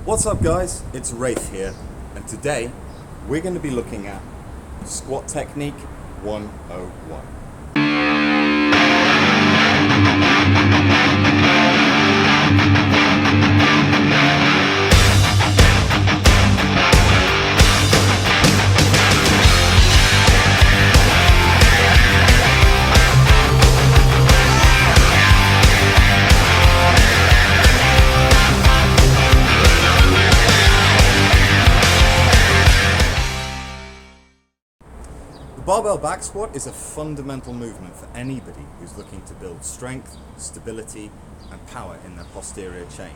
What's up guys, it's Rafe here, and today we're going to be looking at Squat Technique 101. The barbell back squat is a fundamental movement for anybody who's looking to build strength, stability, and power in their posterior chain.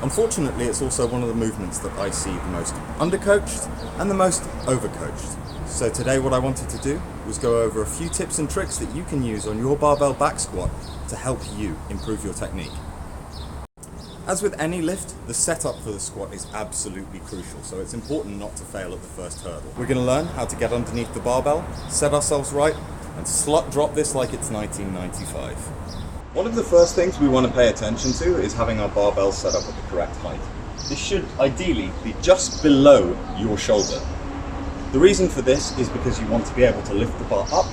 Unfortunately, it's also one of the movements that I see the most undercoached and the most overcoached. So today what I wanted to do was go over a few tips and tricks that you can use on your barbell back squat to help you improve your technique. As with any lift, the setup for the squat is absolutely crucial, so it's important not to fail at the first hurdle. We're going to learn how to get underneath the barbell, set ourselves right, and slut drop this like it's 1995. One of the first things we want to pay attention to is having our barbell set up at the correct height. This should ideally be just below your shoulder. The reason for this is because you want to be able to lift the bar up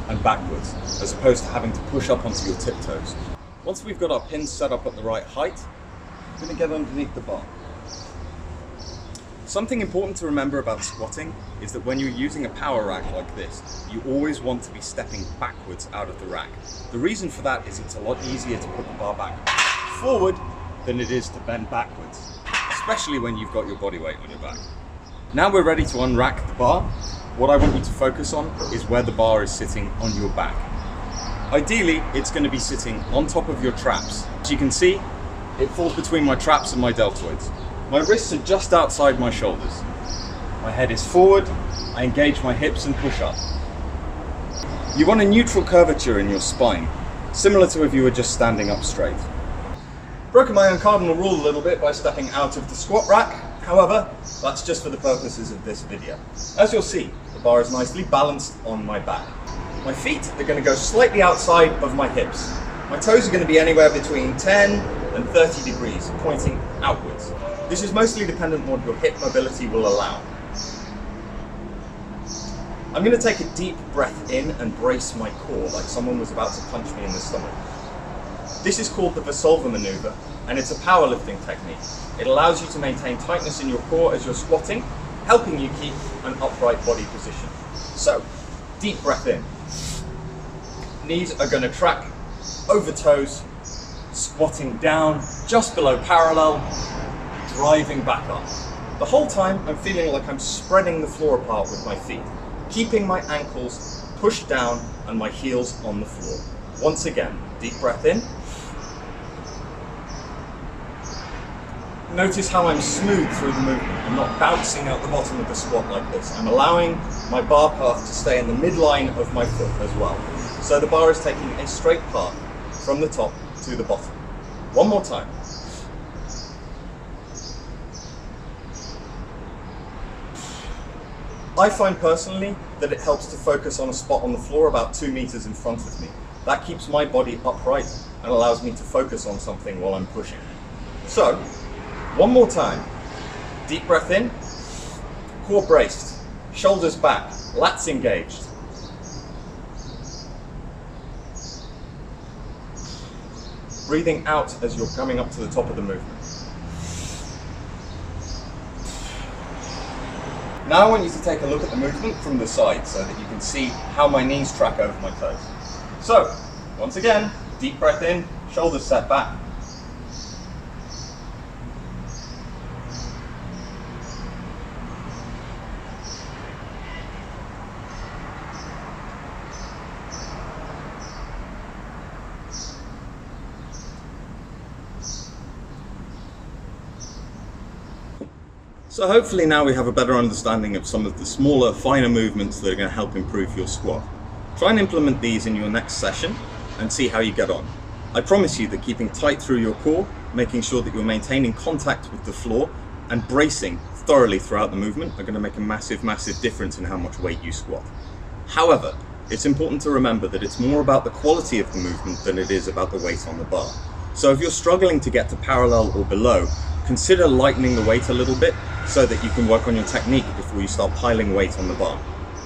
and backwards, as opposed to having to push up onto your tiptoes. Once we've got our pins set up at the right height, we're going to get underneath the bar. Something important to remember about squatting is that when you're using a power rack like this, you always want to be stepping backwards out of the rack. The reason for that is it's a lot easier to put the bar back forward than it is to bend backwards, especially when you've got your body weight on your back. Now we're ready to unrack the bar. What I want you to focus on is where the bar is sitting on your back. Ideally, it's going to be sitting on top of your traps. As you can see, it falls between my traps and my deltoids. My wrists are just outside my shoulders. My head is forward, I engage my hips and push up. You want a neutral curvature in your spine, similar to if you were just standing up straight. Broken my own cardinal rule a little bit by stepping out of the squat rack. However, that's just for the purposes of this video. As you'll see, the bar is nicely balanced on my back. My feet are going to go slightly outside of my hips. My toes are going to be anywhere between 10 and 30 degrees, pointing outwards. This is mostly dependent on what your hip mobility will allow. I'm going to take a deep breath in and brace my core like someone was about to punch me in the stomach. This is called the Valsalva maneuver, and it's a powerlifting technique. It allows you to maintain tightness in your core as you're squatting, helping you keep an upright body position. So, deep breath in. Knees are going to track over toes, squatting down just below parallel, driving back up. The whole time I'm feeling like I'm spreading the floor apart with my feet, keeping my ankles pushed down and my heels on the floor. Once again, deep breath in. Notice how I'm smooth through the movement. I'm not bouncing out the bottom of the squat like this. I'm allowing my bar path to stay in the midline of my foot as well. So the bar is taking a straight path from the top to the bottom. One more time. I find personally that it helps to focus on a spot on the floor about 2 meters in front of me. That keeps my body upright and allows me to focus on something while I'm pushing. So, one more time. Deep breath in, core braced, shoulders back, lats engaged. Breathing out as you're coming up to the top of the movement. Now I want you to take a look at the movement from the side so that you can see how my knees track over my toes. So, once again, deep breath in, shoulders set back. So hopefully now we have a better understanding of some of the smaller, finer movements that are going to help improve your squat. Try and implement these in your next session and see how you get on. I promise you that keeping tight through your core, making sure that you're maintaining contact with the floor and bracing thoroughly throughout the movement are going to make a massive, massive difference in how much weight you squat. However, it's important to remember that it's more about the quality of the movement than it is about the weight on the bar. So if you're struggling to get to parallel or below, consider lightening the weight a little bit so that you can work on your technique before you start piling weight on the bar.